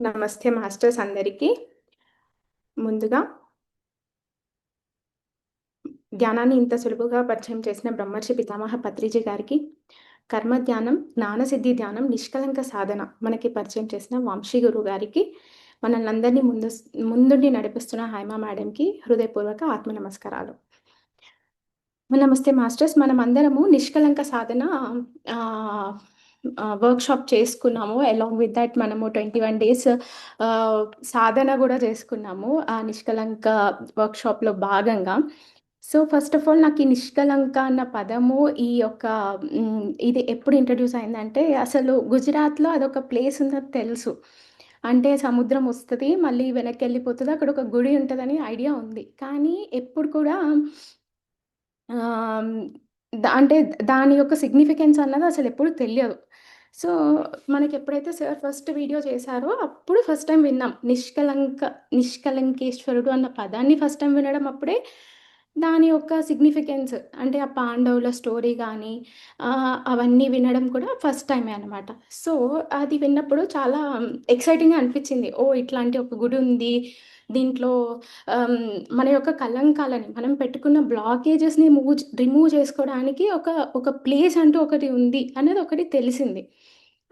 నమస్తే మాస్టర్స్ అందరికీ. ముందుగా ధ్యానాన్ని ఇంత సులువుగా పరిచయం చేసిన బ్రహ్మర్షి పితామహ పత్రిజీ గారికి, కర్మ ధ్యానం, జ్ఞానసిద్ధి ధ్యానం, నిష్కలంక సాధన మనకి పరిచయం చేసిన వంశీ గురువు గారికి, మనల్ని అందరినీ ముందుండి నడిపిస్తున్న హైమా మేడంకి హృదయపూర్వక ఆత్మ నమస్కారాలు. నమస్తే మాస్టర్స్. మనం అందరము నిష్కలంక సాధన వర్క్షాప్ చేసుకున్నాము. అలాంగ్ విత్ దట్ మనము 21 days సాధన కూడా చేసుకున్నాము ఆ నిష్కలంక వర్క్షాప్లో భాగంగా. సో ఫస్ట్ ఆఫ్ ఆల్ నాకు ఈ నిష్కలంక అన్న పదము ఈ యొక్క ఇది ఎప్పుడు ఇంట్రడ్యూస్ అయిందంటే, అసలు గుజరాత్లో అదొక ప్లేస్ ఉందని తెలుసు. అంటే సముద్రం వస్తుంది, మళ్ళీ వెనక్కి వెళ్ళిపోతుంది, అక్కడ ఒక గుడి ఉంటుందని ఐడియా ఉంది. కానీ ఎప్పుడు కూడా ఆహ్, అంటే దాని యొక్క సిగ్నిఫికెన్స్ అన్నది అసలెప్పుడు తెలియదు. సో, మనకెప్పుడైతే సార్ ఫస్ట్ వీడియో చేశారో, అప్పుడు ఫస్ట్ టైమ్ విన్నాం. నిష్కలంకేశ్వరుడు అన్న పదాన్ని ఫస్ట్ టైమ్ వినడం అప్పుడే. దాని యొక్క సిగ్నిఫికెన్స్ అంటే ఆ పాండవుల స్టోరీ గానీ, అవన్నీ వినడం కూడా ఫస్ట్ టైమే అనమాట. సో, అది విన్నప్పుడు చాలా ఎక్సైటింగ్‌గా అనిపిచ్చింది. ఓహ్! ఇట్లాంటి ఒక గుడి ఉంది. దీంట్లో ఆహ్, మన యొక్క కళంకాలని, మనం పెట్టుకున్న బ్లాకేజెస్‌ని రిమూవ్ చేసుకోవడానికి ఒక ప్లేస్ అంటూ ఒకటి ఉంది అనేది ఒకటి తెలిసింది.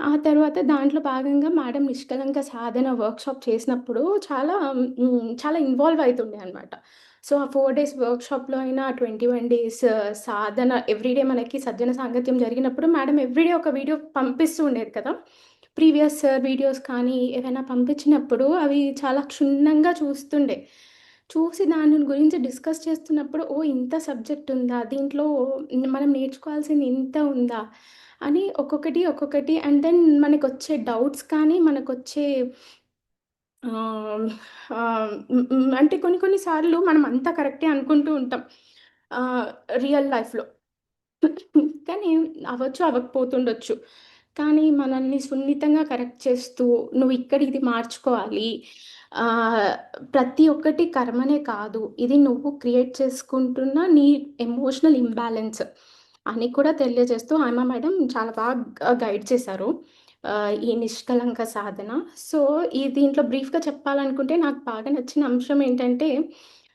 ఆ తర్వాత దాంట్లో భాగంగా మేడం నిష్కలంక సాధన వర్క్‌షాప్ చేసినప్పుడు చాలా ఇన్వాల్వ్ అయితుండే అనమాట. సో, ఆ 4 డేస్ వర్క్‌షాప్‌లో అయినా, 21 డేస్ సాధన ఎవ్రీడే మనకి సజ్జన సాంగత్యం జరిగినప్పుడు మేడం ఎవ్రీడే ఒక వీడియో పంపిస్తూ ఉండేది కదా! ప్రీవియస్ వీడియోస్ కానీ ఏవైనా పంపించినప్పుడు అవి చాలా క్షుణ్ణంగా చూస్తుండే. చూసి దాని గురించి డిస్కస్ చేస్తున్నప్పుడు, ఓహ్! ఇంత సబ్జెక్ట్ ఉందా? దీంట్లో మనం నేర్చుకోవాల్సింది ఇంత ఉందా? అని ఒక్కొక్కటి అండ్ దెన్ మనకొచ్చే డౌట్స్ కానీ, మనకొచ్చే ఆహ్, అంటే కొన్ని సార్లు మనం అంతా కరెక్టే అనుకుంటూ ఉంటాం. ఆహ్, రియల్ లైఫ్‌లో. కానీ అవ్వకపోతుండొచ్చు. కానీ మనల్ని సున్నితంగా కరెక్ట్ చేస్తూ, నువ్విక్కడ ఇది మార్చుకోవాలి. ఆహ్, ప్రతి ఒక్కటి కర్మనే కాదు. ఇది నువ్వు క్రియేట్ చేసుకుంటున్న నీ ఎమోషనల్ ఇంబాలెన్స్ అని కూడా తెలియజేస్తూ హేమ మేడం చాలా బాగా గైడ్ చేశారు. ఈ నిష్కలంక సాధన. సో, దీంట్లో బ్రీఫ్‌గా చెప్పాలనుకుంటే నాకు బాగా నచ్చిన అంశం ఏంటంటే,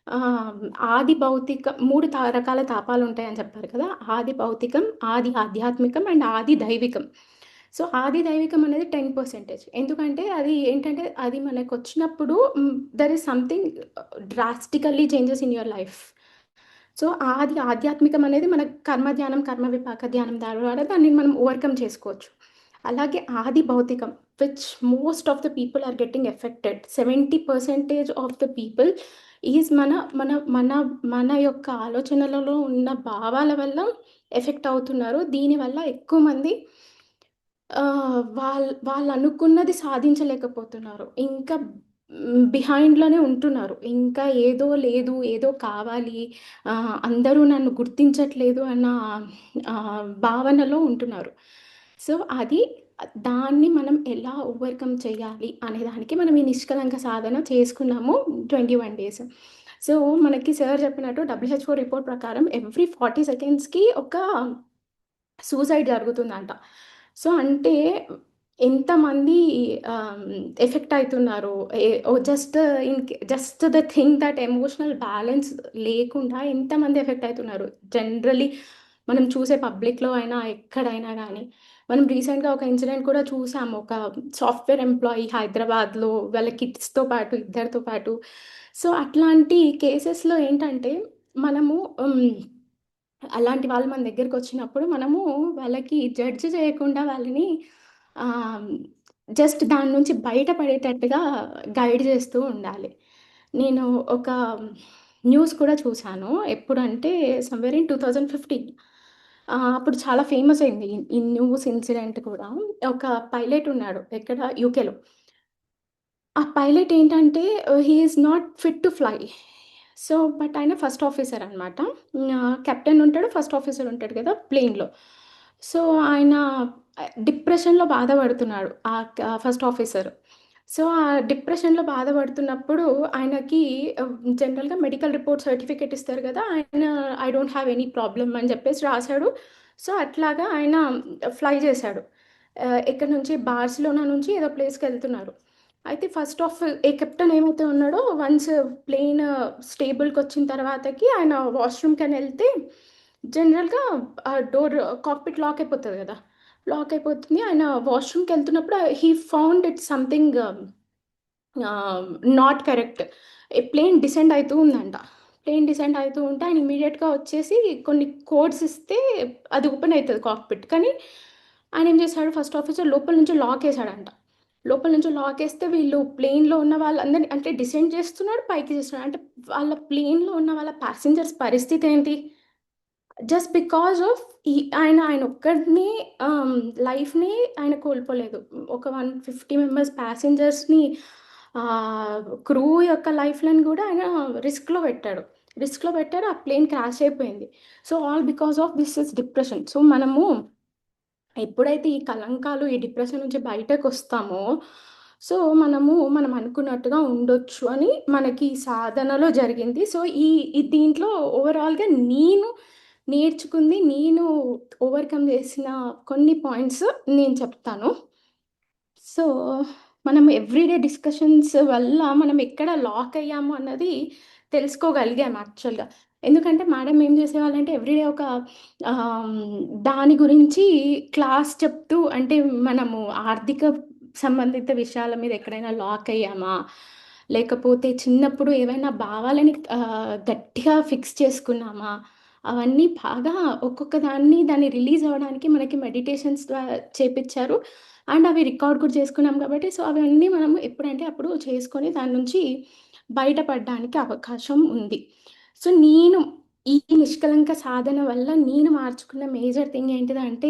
ఆహ్, ఆది భౌతిక 3 రకాల తాపాలుంటాయని చెప్పారు కదా! ఆది భౌతికం, ఆది ఆధ్యాత్మికం అండ్ ఆది దైవికం. సో, ఆది దైవికం అనేది 10%. ఎందుకంటే అది ఏంటంటే, అది మనకొచ్చినప్పుడు there is something drastically changes in your life. So, ఆది ఆధ్యాత్మికం అనేది మన కర్మ ధ్యానం, కర్మ విపాక ధ్యానం ద్వారా దాన్ని మనం ఓవర్‌కమ్ చేసుకోవచ్చు. అలాగే ఆది భౌతికం which most of the people are getting affected. 70% of the people is మన మన మన మన యొక్క ఆలోచనలలో ఉన్న భావాల వల్ల ఎఫెక్ట్ అవుతున్నారు. దీనివల్ల ఎక్కువ మంది వాళ్ళనుకున్నది సాధించలేకపోతున్నారు. ఇంకా బిహైండ్‌లోనే ఉంటున్నారు. ఇంకా ఏదో లేదు, ఏదో కావాలి, అందరూ నన్ను గుర్తించట్లేదు అన్న భావనలో ఉంటున్నారు. సో, దాన్ని మనం ఎలా ఓవర్‌కమ్ చేయాలి అనే దానికి మనం ఈ నిష్కలంక సాధన చేసుకున్నాము 21 డేస్. సో, మనకి సార్ చెప్పినట్టు డబ్ల్యూహెచ్ఓ రిపోర్ట్ ప్రకారం ఎవ్రీ 40 సెకండ్స్‌కి ఒక సూసైడ్ జరుగుతుందంట. సో, అంటే ఎంతమంది ఆహ్, ఎఫెక్ట్ అయితున్నారు. Just the thing that emotional balance లేకుండా ఎంతమంది ఎఫెక్ట్ అయితున్నారు. జనరల్లీ మనం చూసే పబ్లిక్‌లో అయినా, ఎక్కడైనా గానీ. మనం రీసెంట్‌గా ఒక ఇన్సిడెంట్ కూడా చూసాము. ఒక సాఫ్ట్‌వేర్ ఎంప్లాయీ హైదరాబాద్‌లో వాళ్ళ కిడ్స్‌తో పాటు, ఇద్దరితో పాటు. సో, అట్లాంటి కేసెస్‌లో ఏంటంటే మనము అలాంటి వాళ్ళు మన దగ్గరకొచ్చినప్పుడు మనము వాళ్ళకి జడ్జ్ చేయకుండా వాళ్ళని ఆహ్, జస్ట్ దాని నుంచి బయట పడేటట్టుగా గైడ్ చేస్తూ ఉండాలి. నేను ఒక న్యూస్ కూడా చూసాను. ఎప్పుడంటే సమ్‌వేర్ ఇన్ 2015. అప్పుడు చాలా ఫేమస్ అయింది. ఈ న్యూస్ ఇన్సిడెంట్ కూడా. ఒక పైలట్ ఉన్నాడు. ఎక్కడ యూకేలో. ఆ పైలట్ ఏంటంటే he is not fit to fly. So, but ఆయన ఫస్ట్ ఆఫీసర్ అనమాట. కెప్టెన్ ఉంటాడు, ఫస్ట్ ఆఫీసర్ ఉంటాడు కదా! ప్లేన్‌లో. సో, ఆయన డిప్రెషన్‌లో బాధపడుతున్నాడు. First officer. సో, ఆ డిప్రెషన్‌లో బాధపడుతున్నప్పుడు ఆయనకి జనరల్‌గా మెడికల్ రిపోర్ట్ సర్టిఫికేట్ ఇస్తారు కదా! ఆయన I don't have any problem అని చెప్పేసి రాసాడు. సో, అట్లాగా ఆయన ఫ్లై చేశాడు. ఎక్కడి నుంచి బార్సిలోనా నుంచి ఏదో ప్లేస్‌కెళ్తున్నారు. అయితే ఫస్ట్ ఆఫ్ ఏ కెప్టెన్ ఏమైతే ఉన్నాడో వన్స్ ప్లేన్ స్టేబుల్‌కొచ్చిన తర్వాతకి ఆయన వాష్‌రూమ్‌కని ఎళ్తే జనరల్‌గా ఆ డోర్ కాక్‌పిట్ లాక్ అయిపోతది గదా! లాక్ అయిపోతుంది. ఆయన వాష్‌రూమ్‌కెళ్తున్నప్పుడు he found it something not correct. Plane descend అయితూ ఉందంట. ప్లేన్ డిసెండ్ అయితూ ఉంటే ఆయన ఇమ్మీడియేట్‌గా వచ్చేసి కొన్ని కోడ్స్ ఇస్తే అది ఓపెన్ అయితది కాక్‌పిట్. కానీ ఆయనేం చేశాడు ఫస్ట్ ఆఫీసర్ లోపల నుంచి లాకేసాడంట. లోపల నుంచి లాకేస్తే వీళ్ళు ప్లేన్‌లో ఉన్న వాళ్ళందరిని అంటే డిసెండ్ చేస్తున్నాడు, పైకి చేస్తున్నాడు. అంటే వాళ్ళ ప్లేన్‌లో ఉన్న వాళ్ళ ప్యాసింజర్స్ పరిస్థితి ఏంటి? జస్ట్ బికాజ్ ఆఫ్ ఈ ఆయన ఒక్కడిని లైఫ్‌ని ఆయన కోల్పోలేదు. ఒక 150 మెంబర్స్ ప్యాసింజర్స్‌ని క్రూ యొక్క లైఫ్‌లని గూడా ఆయన రిస్క్‌లో పెట్టాడు. రిస్క్‌లో పెట్టారు. ఆ ప్లేన్ క్రాష్ అయిపోయింది. So, all because of this is depression. So, మనము ఎప్పుడైతే ఈ కలంకాలు, ఈ డిప్రెషన్ నుంచి బయటకొస్తామో, సో, మనం అనుకున్నట్టుగా ఉండొచ్చు అని మనకి సాధనలో జరిగింది. సో, ఈ దీంట్లో ఓవరాల్‌గా నేను నేర్చుకుంది, నేను ఓవర్‌కమ్ చేసిన కొన్ని పాయింట్స్ నేను చెప్తాను. సో, మనం ఎవ్రీడే డిస్కషన్స్ వల్ల మనం ఎక్కడ లాక్ అయ్యాము అన్నది తెలుసుకోగలిగాం యాక్చువల్‌గా. ఎందుకంటే మేడం ఏం చేసేవాళ్ళంటే ఎవ్రీడే ఒక ఆహ్, దాని గురించి క్లాస్ చెప్తూ అంటే మనము ఆర్థిక సంబంధిత విషయాల మీద ఎక్కడైనా లాక్ అయ్యామా? లేకపోతే చిన్నప్పుడు ఏవైనా భావాలని గట్టిగా ఫిక్స్ చేసుకున్నామా? అవన్నీ బాగా ఒక్కొక్క దాన్ని రిలీజ్ అవ్వడానికి మనకి మెడిటేషన్స్ చేపిచ్చారు. అండ్ అవి రికార్డ్ కూడా చేసుకున్నాం కాబట్టి, సో, అవన్నీ మనము ఎప్పుడంటే అప్పుడు చేసుకొని దాని నుంచి బయటపడడానికి అవకాశం ఉంది. సో, నేను ఈ నిష్కలంక సాధన వల్ల నేను మార్చుకున్న మేజర్ థింగ్ ఏంటిదంటే,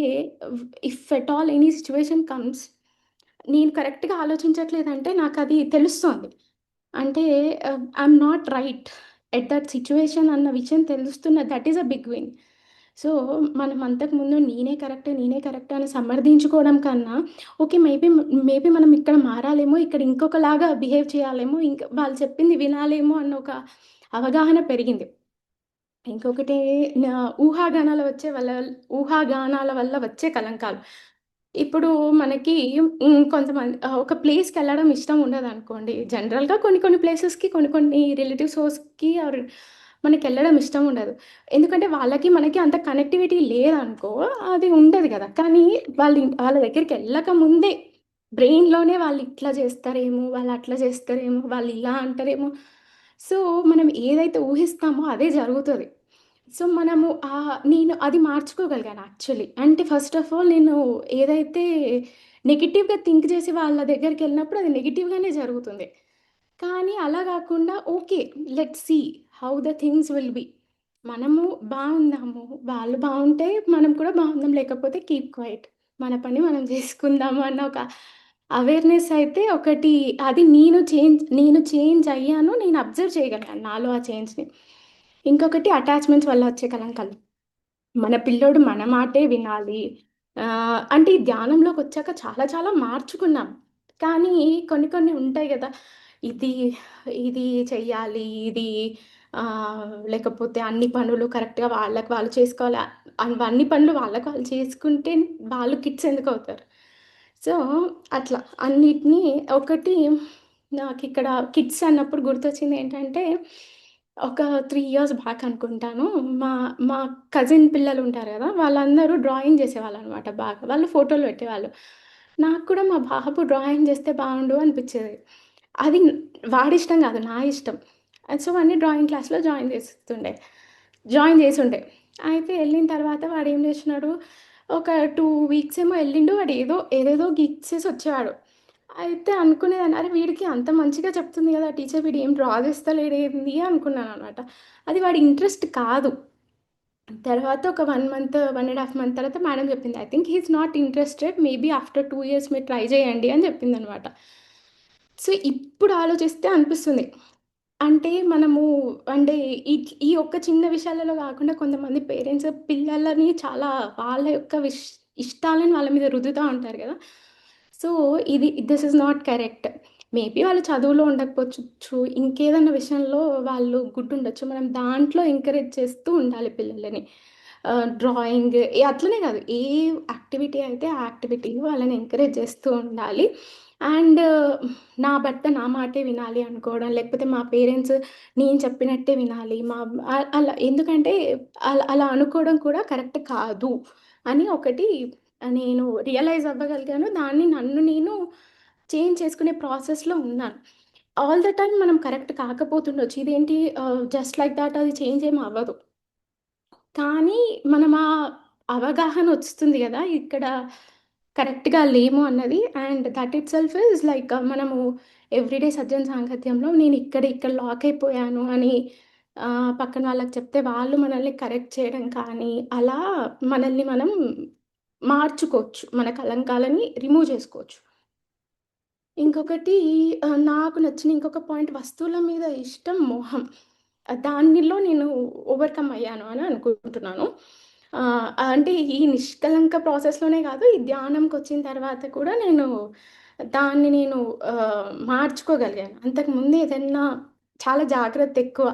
if at all any situation comes నేను కరెక్ట్‌గా ఆలోచించట్లేదంటే నాకది తెలుస్తోంది. అంటే I'm not right at that situation అన్న విషయం తెలుస్తున్న that is a big win. So, మనం అంతకుముందు నేనే కరెక్ట్ అని సమర్థించుకోవడం కన్నా, ఓకే. మేబీ మనం ఇక్కడ మారాలేమో, ఇక్కడ ఇంకొకలాగా బిహేవ్ చేయాలేమో, ఇంకా వాళ్ళు చెప్పింది వినాలేమో అన్న ఒక అవగాహన పెరిగింది. ఇంకొకటి నా ఊహాగానాల వల్ల వచ్చే కలంకాలు. ఇప్పుడు మనకి ఒక ప్లేస్‌కెళ్ళడం ఇష్టం ఉండదనుకోండి. జనరల్‌గా కొన్ని కొన్ని ప్లేసెస్‌కి కొన్ని రిలేటివ్స్ హౌస్‌కి మనకెళ్ళడం ఇష్టం ఉండదు. ఎందుకంటే వాళ్ళకి, మనకి అంత కనెక్టివిటీ లేదనుకో అది ఉండదు గదా! కానీ వాళ్ళ దగ్గరికెళ్ళక ముందే బ్రెయిన్‌లోనే వాళ్ళిట్లా జేస్తారేమో, వాళ్ళట్లా జేస్తారేమో, వాళ్ళిలా అంటారేమో. సో, మనం ఏదైతే ఊహిస్తామో అదే జరుగుతది. సో, నేను అది మార్చుకోగలిగాను యాక్చువల్లీ. అంటే ఫస్ట్ ఆఫ్ ఆల్ నేను ఏదైతే నెగెటివ్‌గా థింక్ చేసి వాళ్ళ దగ్గరికెళ్ళినప్పుడు అది నెగెటివ్‌గానే జరుగుతుంది. కానీ అలా గాకుండా okay. Let's see how the things will be. మనము బావుందాము, వాళ్ళు బావుంటే మనం కూడా బావుందాం. లేకపోతే కీప్ క్వైట్. మన పని మనం జేసుకుందాము అన్న ఒక అవేర్‌నెస్ అయితే ఒకటి అది నేను చేంజ్ అయ్యాను. నేను అబ్జర్వ్ చేయగలిగాను నాలో ఆ చేంజ్‌ని. ఇంకొకటి అటాచ్‌మెంట్స్ వల్ల వచ్చే కలంకాలు. మన పిల్లోడు మన మాటే వినాలి. అంటే ఈ ధ్యానంలోకొచ్చాక చాలా చాలా మార్చుకున్నాం. కానీ కొన్ని కొన్ని ఉంటాయి గదా! ఇది, ఇది చెయ్యాలి. లేకపోతే అన్ని పనులు కరెక్ట్‌గా వాళ్ళకి వాళ్ళు చేసుకోవాలి. అన్ని పనులు వాళ్ళకి వాళ్ళు చేసుకుంటే వాళ్ళు కిడ్స్ ఎందుకవుతారు? సో, అట్లా అన్నిటిని ఒకటి నాకిక్కడ కిడ్స్ అన్నప్పుడు గుర్తొచ్చిందేంటంటే, ఒక 3 ఇయర్స్ బ్యాక్ అనుకుంటాను. మా మా కజిన్ పిల్లలుంటారు గదా! వాళ్ళందరూ డ్రాయింగ్ జేసేవాళ్ళనమాట బాగా. వాళ్ళు ఫోటోలు పెట్టేవాళ్ళు. నాకు కూడా మా బాబు డ్రాయింగ్ జేస్తే బావుండు అనిపిచ్చేది. అది వాడిష్టం గాదు. నా ఇష్టం. సో, వాడిని డ్రాయింగ్ క్లాస్‌లో జాయిన్ చేసుండే. అయితే ఎళ్ళిన తర్వాత వాడేం జేసినాడు, ఒక 2 వీక్స్ ఏమో ఎళ్ళిండు. వాడు ఏదేదో గీసేసి వచ్చేవాడు. అయితే అనుకునేదాన్ని, అరే! వీడికి అంత మంచిగా చెప్తుంది గదా టీచర్, వీడు ఏం డ్రా చేస్తలేడేంది అనుకున్నాననమాట. అది వాడి ఇంట్రెస్ట్ కాదు. తర్వాత ఒక 1 మంత్, 1 ½ మంత్ తర్వాత మేడం చెప్పింది. I think he is not interested. Maybe after 2 years మీరు ట్రై చేయండి అని చెప్పిందనమాట. సో, ఇప్పుడు ఆలోచిస్తే అనిపిస్తుంది. అంటే మనము అంటే ఈ ఒక్క చిన్న విషయాలలో గాకుండా కొంతమంది పేరెంట్స్ పిల్లలని చాలా వాళ్ళ యొక్క ఇష్టాలను వాళ్ళ మీద రుద్దుతా ఉంటారు గదా! So, this is not correct. Maybe వాళ్ళు చదువులో ఉండకపోవచ్చు. ఇంకేదన్నా విషయంలో వాళ్ళు గుడ్డుండొచ్చు. మనం దాంట్లో ఎంకరేజ్ చేస్తూ ఉండాలి పిల్లలని. డ్రాయింగ్ అట్లనే కాదు. ఏ యాక్టివిటీ అయితే ఆ యాక్టివిటీలో వాళ్ళని ఎంకరేజ్ చేస్తూ ఉండాలి. అండ్ నా భర్త నా మాటే వినాలి అనుకోవడం, లేకపోతే మా పేరెంట్స్ నేను చెప్పినట్టే వినాలి. అలా ఎందుకంటే అలా అనుకోవడం కూడా కరెక్ట్ కాదు అని ఒకటి నేను రియలైజ్ అవ్వగలిగాను. దాన్ని నన్ను నేను చేంజ్ చేసుకునే ప్రాసెస్‌లో ఉన్నాను. ఆల్ ద టైమ్ మనం కరెక్ట్ కాకపోతుండొచ్చు. ఇదేంటి జస్ట్ లైక్ థట్ అది చేంజ్ ఏమి అవ్వదు. కానీ మనం అవగాహనొస్తుంది గదా! ఇక్కడ కరెక్ట్‌గా లేము అన్నది. And that itself is like మనము ఎవ్రీడే సజ్జన సాంగత్యంలో ఇక్కడ లాక్ అయిపోయాను అని పక్కన వాళ్ళకి చెప్తే వాళ్ళు మనల్ని కరెక్ట్ చేయడం కానీ, అలా మనల్ని మనం మార్చుకోవచ్చు. మన కళంకాలని రిమూవ్ జేసుకోవచ్చు. ఇంకొకటి నాకు నచ్చిన ఇంకొక పాయింట్ వస్తువుల మీద ఇష్టం, మోహం. దానిలో నేను ఓవర్‌కమ్ అయ్యాను అని అనుకుంటున్నాను. అంటే ఈ నిష్కలంక ప్రాసెస్‌లోనే కాదు, ఈ ధ్యానంకొచ్చిన తర్వాత కూడా నేను మార్చుకోగలిగాను. అంతకుముందు ఏదన్నా చాలా జాగ్రత్త ఎక్కువ.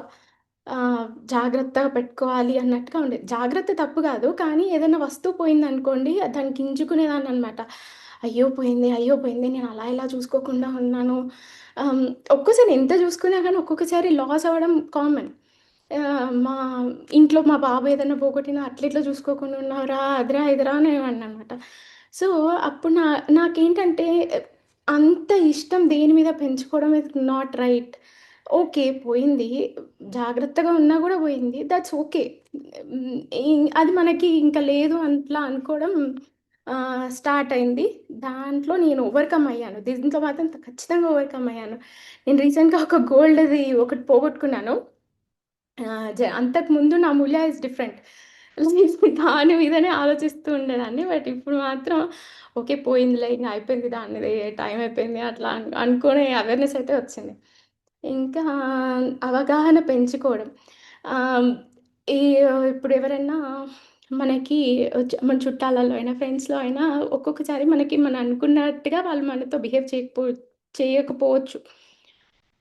జాగ్రత్తగా పెట్టుకోవాలి అన్నట్టుగా ఉండేది. జాగ్రత్త తప్పు కాదు. కానీ ఏదైనా వస్తువు పోయిందనుకోండి, దాన్ని గింజుకునేదాన్ననమాట. అయ్యో! పోయింది, అయ్యో! పోయింది. నేను అలా ఇలా చూసుకోకుండా ఉన్నాను. ఆహ్, ఒక్కోసారి ఎంత చూసుకున్నా గానీ ఒక్కొక్కసారి లాస్ అవ్వడం కామన్. మా ఇంట్లో మా బాబు ఏదైనా పోగొట్టినా అట్లిట్లా చూసుకోకుండా ఉన్నావురా, అదిరా, ఇదిరా అనేవాడిననమాట. సో, అప్పుడు నాకేంటంటే అంత ఇష్టం దేని మీద పెంచుకోవడం ఇస్ నాట్ రైట్. ఓకే. పోయింది. జాగ్రత్తగా ఉన్నా గూడా పోయింది. That's okay. హ్మ్. అది మనకి ఇంక లేదు అట్లా అనుకోవడం స్టార్ట్ అయింది. దాంట్లో నేను ఓవర్‌కమ్ అయ్యాను. దీంట్లో మాత్రం ఖచ్చితంగా ఓవర్‌కమ్ అయ్యాను. నేను రీసెంట్‌గా ఒక గోల్డ్‌ది ఒకటి పోగొట్టుకున్నాను. అంతకుముందు నా మూల్య ఈస్ డిఫరెంట్. దాని మీదనే ఆలోచిస్తూ ఉండేదాన్ని. బట్ ఇప్పుడు మాత్రం ఓకే. పోయిందిలే ఇంగ అయిపోయింది దానిది టైం అయిపోయింది అట్లా అనుకునే అవేర్‌నెస్ అయితే వచ్చింది. ఇంకా అవగాహన పెంచుకోవడం. ఆహ్, ఈ ఇప్పుడు ఎవరైనా మనకి మన చుట్టాలలో అయినా, ఫ్రెండ్స్‌లో అయినా ఒక్కొక్కసారి మనం అనుకున్నట్టుగా వాళ్ళు మనతో బిహేవ్ చేయకపోవచ్చు.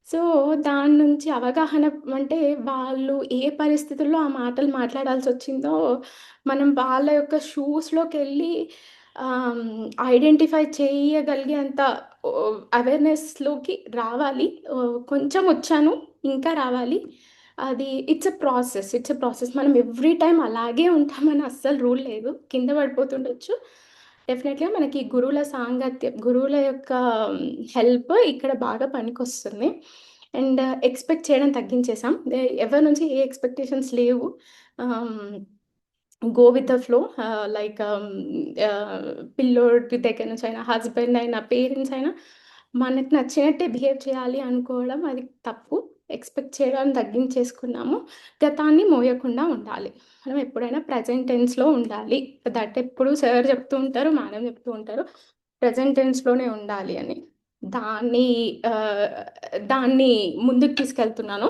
సో, దాని నుంచి అవగాహన అంటే వాళ్ళు ఏ పరిస్థితుల్లో ఆ మాటలు మాట్లాడాల్సొచ్చిందో, మనం వాళ్ళ యొక్క షూస్‌లోకెళ్ళి ఆహ్, ఐడెంటిఫై చేయగలిగేంత అవేర్‌నెస్‌లోకి రావాలి. కొంచెం వచ్చాను. ఇంకా రావాలి. అది ఇట్స్ ఎ ప్రాసెస్. మనం ఎవ్రీ టైమ్ అలాగే ఉంటామని అస్సలు రూల్ లేదు. కింద పడిపోతుండొచ్చు. డెఫినెట్‌గా మనకి గురువుల యొక్క హెల్ప్ ఇక్కడ బాగా పనికొస్తుంది. అండ్ ఎక్స్‌పెక్ట్ చేయడం తగ్గించేసాం. ఎవరి నుంచి ఏ ఎక్స్‌పెక్టేషన్స్ లేవు. ఆహ్, go with the flow. Like ఆహ్, పిల్లోడి దగ్గర నుంచైనా, హస్బెండ్ అయినా, పేరెంట్స్ అయినా మనకు నచ్చినట్టే బిహేవ్ చేయాలి అనుకోవడం అది తప్పు. ఎక్స్‌పెక్ట్ చేయడం తగ్గించేసుకున్నాము. గతాన్ని మోయకుండా ఉండాలి. మనం ఎప్పుడైనా ప్రెజెంట్ టెన్స్‌లో ఉండాలి. దట్ ఎప్పుడు సార్ చెప్తూ ఉంటారు, మేడం చెప్తూ ఉంటారు. ప్రెజెంట్ టెన్స్‌లోనే ఉండాలి అని. దాన్ని ఆహ్, దాన్ని ముందుకు తీసుకెళ్తున్నాను.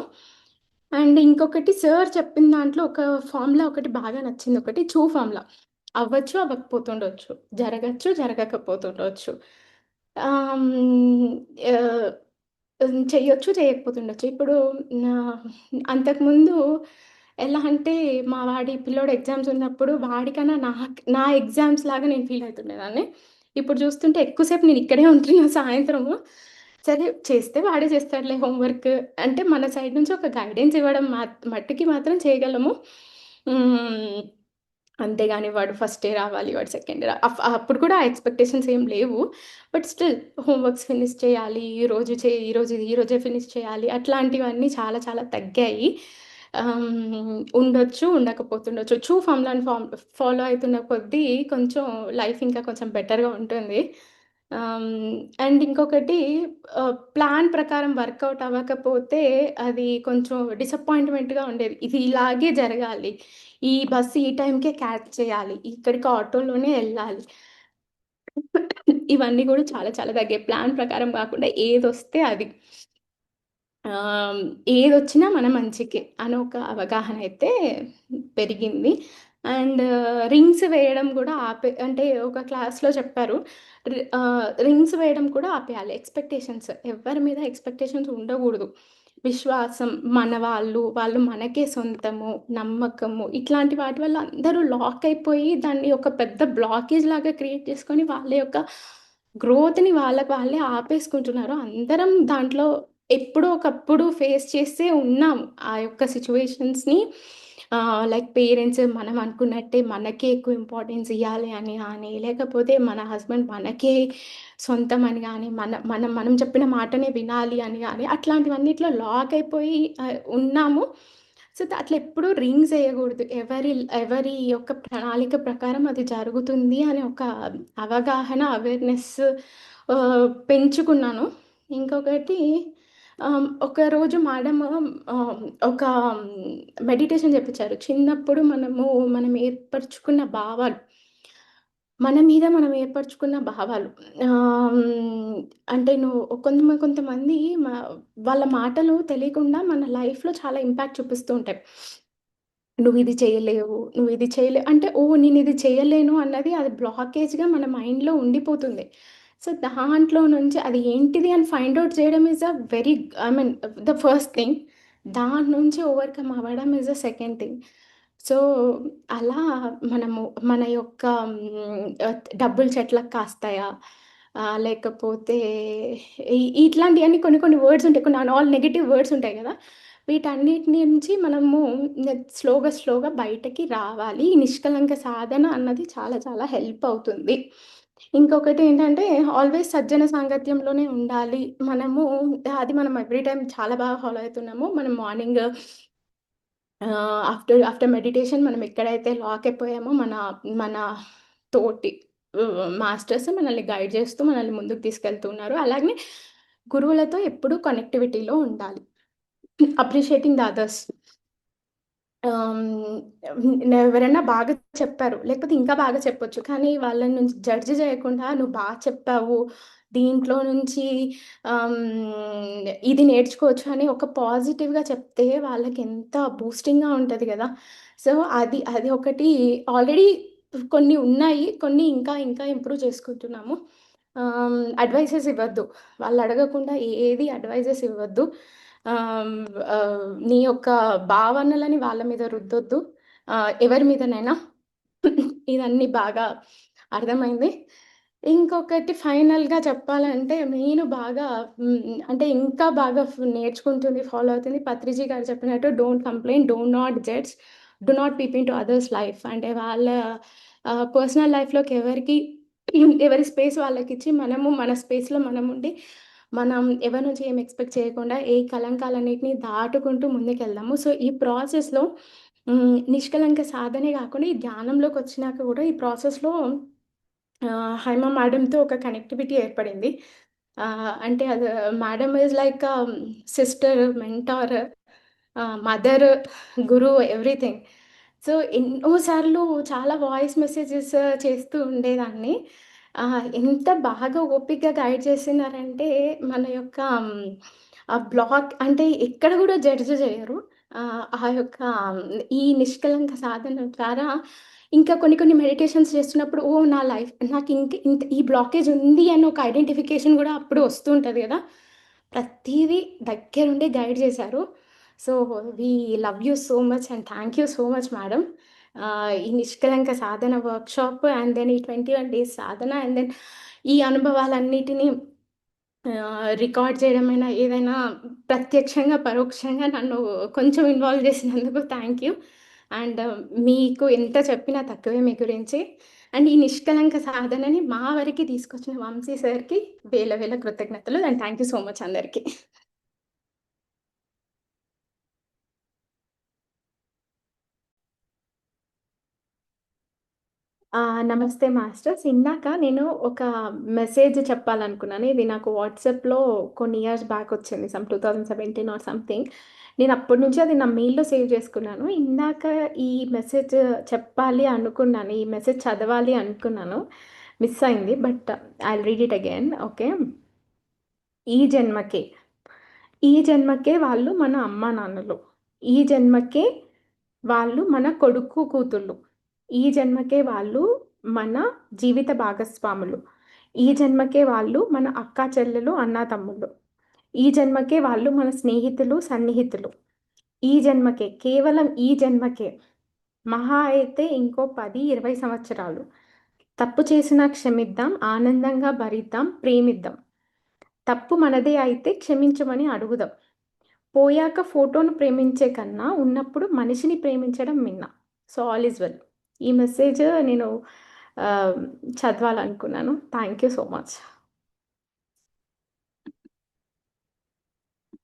అండ్ ఇంకొకటి సార్ చెప్పిన దాంట్లో ఒక ఫార్ములా ఒకటి బాగా నచ్చింది. ఒకటి ఫార్ములా. అవ్వచ్చు, అవ్వకపోతుండొచ్చు. జరగచ్చు, జరగకపోతుండొచ్చు. ఆహ్, హ్మ్. ఆహ్, చెయ్యొచ్చు, చేయకపోతుండొచ్చు. ఇప్పుడు నా అంతకుముందు ఎలా అంటే మా పిల్లోడు ఎగ్జామ్స్ ఉన్నప్పుడు వాడికన్నా నా ఎగ్జామ్స్ లాగా నేను ఫీల్ అయితుండేదాన్ని. ఇప్పుడు చూస్తుంటే ఎక్కువ సేపు నేను ఇక్కడే ఉంటున్నా సాయంత్రము. సరే చేస్తే వాడే చేస్తాడులే హోంవర్క్. అంటే మన సైడ్ నుంచి ఒక గైడెన్స్ ఇవ్వడం మట్టికి మాత్రం చేయగలము. హ్మ్. అంతేగాని వాడు ఫస్టే రావాలి, వాడు సెకండే అప్పుడు కూడా ఆ ఎక్స్‌పెక్టేషన్స్ ఏం లేవు. బట్ స్టిల్ హోంవర్క్స్ ఫినిష్ చేయాలి. ఈ రోజే ఫినిష్ చేయాలి. అట్లాంటివన్నీ చాలా చాలా తగ్గాయి. ఉండొచ్చు, ఉండకపోతుండొచ్చు. ఫాలో అయితున్న కొద్దీ కొంచెం లైఫ్ ఇంకా కొంచెం బెటర్‌గా ఉంటుంది. ఆహ్, అండ్ ఇంకొకటి ప్లాన్ ప్రకారం వర్కౌట్ అవ్వకపోతే అది కొంచెం డిసప్పాయింట్‌మెంట్‌గా ఉండేది. ఇది ఇలాగే జరగాలి. ఈ బస్సు ఈ టైంకే క్యాచ్ చేయాలి. ఇక్కడికి ఆటోలోనే ఎళ్ళాలి. ఇవన్నీ గూడా చాలా చాలా తగ్గాయి. ప్లాన్ ప్రకారం గాకుండా ఏదొస్తే అది. ఆహ్, ఏదొచ్చినా మన మంచికే అని ఒక అవగాహన అయితే పెరిగింది. అండ్ రింగ్స్ వేయడం గూడా అంటే ఒక క్లాస్‌లో చెప్పారు. రింగ్స్ వేయడం కూడా ఆపేయాలి. ఎక్స్‌పెక్టేషన్స్ ఎవ్వరి మీద ఎక్స్‌పెక్టేషన్స్ ఉండగూడదు. విశ్వాసం, మన వాళ్ళు, వాళ్ళు మనకే సొంతము, నమ్మకము ఇట్లాంటి వాటి వల్ల అందరూ లాక్ అయిపోయి దాన్ని ఒక పెద్ద బ్లాకేజ్ లాగా క్రియేట్ చేసుకొని వాళ్ళ యొక్క గ్రోత్‌ని వాళ్ళకి వాళ్ళే ఆపేసుకుంటున్నారు. అందరం దాంట్లో ఎప్పుడో ఒకప్పుడు ఫేస్ చేసే ఉన్నాము. ఆ యొక్క సిట్యుయేషన్స్‌ని లైక్ పేరెంట్స్ మనం అనుకున్నట్టే మనకే ఎక్కువ ఇంపార్టెన్స్ ఇయ్యాలి అని గాని, లేకపోతే మన హస్బెండ్ మనకే సొంతం అని గాని, మనం చెప్పిన మాటనే వినాలి అని గాని, అట్లాంటివన్నిట్లో లాక్ అయిపోయి ఉన్నాము. సో, అట్లా ఎప్పుడూ రింగ్స్ ఎయగూడదు. ఎవరి యొక్క ప్రణాళిక ప్రకారం అది జరుగుతుంది అనే ఒక అవగాహన, అవేర్‌నెస్ పెంచుకున్నాను. ఇంకొకటి ఒకరోజు మేడమ్ ఒక మెడిటేషన్ జెప్పించారు. చిన్నప్పుడు మనం ఏర్పరచుకున్న భావాలు మన మీద మనం ఏర్పరచుకున్న భావాలు. అంటే కొంతమంది మ వాళ్ళ మాటలు తెలియకుండా మన లైఫ్‌లో చాలా ఇంపాక్ట్ చూపిస్తూ ఉంటాయి. నువ్విది చేయలేవు, నువ్విది అంటే ఓహ్! నేనిది చేయలేను అన్నది అది బ్లాకేజ్‌గా మన మైండ్‌లో ఉండిపోతుంది. సో, దాంట్లో నుంచి అది ఏంటిది అని ఫైండ్ ఔట్ చేయడం is a very I mean the first thing. దాని నుంచి ఓవర్‌కమ్ అవ్వడం is the second thing. So, అలా మనము మన యొక్క డబ్బులు చెట్లకు కాస్తాయా? లేకపోతే ఇట్లాంటియన్నీ కొన్ని కొన్ని వర్డ్స్ ఉంటాయి. కొన్ని ఆల్ నెగెటివ్ వర్డ్స్ ఉంటాయి గదా! వీటన్నిటి నుంచి మనము స్లోగా బయటకి రావాలి. ఈ నిష్కలంక సాధన అన్నది చాలా చాలా హెల్ప్ అవుతుంది. ఇంకొకటేంటంటే ఆల్‌వేస్ సజ్జన సాంగత్యంలోనే ఉండాలి. మనం ఎవ్రీ టైమ్ చాలా బాగా ఫాలో అయితున్నాము. మనం మార్నింగ్ ఆఫ్టర్ మెడిటేషన్ మనం ఎక్కడైతే లాక్ అయిపోయామో మన తోటి మాస్టర్స్ మనల్ని గైడ్ చేస్తూ మనల్ని ముందుకు తీసుకెళ్తున్నారు. అలాగే గురువులతో ఎప్పుడూ కనెక్టివిటీలో ఉండాలి. Appreciating the others. ఎవరైనా బాగా చెప్పారు. లేకపోతే ఇంకా బాగా చెప్పొచ్చు. కానీ వాళ్ళని నుంచి జడ్జ్ చేయకుండా నువ్వు చెప్పావు. దీంట్లో నుంచి ఇది నేర్చుకోవచ్చు అని ఒక పాజిటివ్‌గా చెప్తే వాళ్ళకెంత బూస్టింగ్‌గా ఉంటది గదా! సో, అది ఒకటి ఆల్రెడీ కొన్ని ఉన్నాయి. కొన్ని ఇంకా ఇంప్రూవ్ చేసుకుంటున్నాము. అడ్వైసెస్ ఇవ్వద్దు. వాళ్ళు అడగకుండా ఏది అడ్వైజెస్ ఇవ్వద్దు. ఆహ్, నీ యొక్క భావనలని వాళ్ళ మీద రుద్దొద్దు. ఎవరి మీదనైనా. ఇదన్నీ బాగా అర్థమైంది. ఇంకొకటి ఫైనల్‌గా చెప్పాలంటే నేను బాగా అంటే ఇంకా బాగా నేర్చుకుంటుంది, ఫాలో అవుతుంది. పత్రిజీ గారు చెప్పినట్టు don't complaint, do not judge, do not peep into others life. అంటే వాళ్ళ పర్సనల్ లైఫ్‌లోకి ఎవరి స్పేస్ వాళ్ళకిచ్చి మనము మన స్పేస్‌లో మనముండి, మనం ఎవరి నుంచి ఏం ఎక్స్‌పెక్ట్ చేయకుండా ఏ కలంకాలన్నిటిని దాటుకుంటూ ముందుకెళ్దాము. సో, ఈ ప్రాసెస్‌లో నిష్కలంక సాధనే గాకుండా ఈ ధ్యానంలోకొచ్చినాక గూడా ఈ ప్రాసెస్‌లో హైమ మేడంతో ఒక కనెక్టివిటీ ఏర్పడింది. అంటే madam is like sister, mentor, mother, గురువు ఎవ్రీథింగ్. సో, ఎన్నో సార్లు చాలా వాయిస్ మెసేజెస్ చేస్తూ ఉండేదాన్ని. ఎంత బాగా ఓపికగా గైడ్ చేసినారంటే మన యొక్క ఆ బ్లాక్ అంటే ఎక్కడ గూడా జడ్జ్ జేయరు. ఆ యొక్క ఈ నిష్కలంక సాధన ద్వారా ఇంకా కొన్ని మెడిటేషన్స్ చేస్తున్నప్పుడు ఓహ్! నా లైఫ్ నాకింక ఇంత ఈ బ్లాకేజ్ ఉంది అని ఒక ఐడెంటిఫికేషన్ గూడా అప్పుడు వస్తూ ఉంటది గదా! ప్రతీదీ దగ్గరుండి గైడ్ చేశారు. So, we love you so much and thank you so much madam. ఈ నిష్కలంక సాధన వర్క్‌షాప్ అండ్ దెన్ ఈ 21 డేస్ సాధన అండ్ దెన్ ఈ అనుభవాలన్నిటిని రికార్డ్ చేయడమైనా, ఏదైనా ప్రత్యక్షంగా, పరోక్షంగా నన్ను కొంచెం ఇన్వాల్వ్ చేసినందుకు థ్యాంక్ యూ. అండ్ మీకు ఎంత చెప్పినా తక్కువే మీ గురించి. అండ్ ఈ నిష్కలంక సాధనని మా వరకి తీసుకొచ్చిన వంశీ సార్‌కి వేల వేల కృతజ్ఞతలు and thank you so much అందరికి. నమస్తే మాస్టర్స్. ఇందాక నేను ఒక మెసేజ్ చెప్పాలనుకున్నాను. ఇది నాకు వాట్సాప్‌లో కొన్ని ఇయర్స్ బ్యాక్ వచ్చింది. 2017 ఆర్ సంథింగ్. నేను అప్పటి నుంచి అది నా మెయిల్‌లో సేవ్ చేసుకున్నాను. ఇందాక ఈ మెసేజ్ చెప్పాలి అనుకున్నాను. ఈ మెసేజ్ చదవాలి అనుకున్నాను. మిస్ అయింది. But I will read it again. Okay. ఈ జన్మకే, ఈ జన్మకే వాళ్ళు మన అమ్మానాన్నలు. ఈ జన్మకే వాళ్ళు మన కొడుకు, కూతుళ్ళు. ఈ జన్మకే వాళ్ళు మన జీవిత భాగస్వాములు. ఈ జన్మకే వాళ్ళు మన అక్కా చెల్లెలు, అన్నా తమ్ముళ్ళు. ఈ జన్మకే వాళ్ళు మన స్నేహితులు, సన్నిహితులు. ఈ జన్మకే, కేవలం ఈ జన్మకే. మహా అయితే ఇంకో 10, 20 సంవత్సరాలు. తప్పు చేసినా క్షమిద్దాం, ఆనందంగా భరిద్దాం, ప్రేమిద్దాం. తప్పు మనదే అయితే క్షమించమని అడుగుదాం. పోయాక ఫోటోను ప్రేమించే కన్నా, ఉన్నప్పుడు మనిషిని ప్రేమించడం మిన్న. So, all is well. ఈ మెసేజ్ నేను ఆహ్, చదవాలనుకున్నాను. Thank you so much.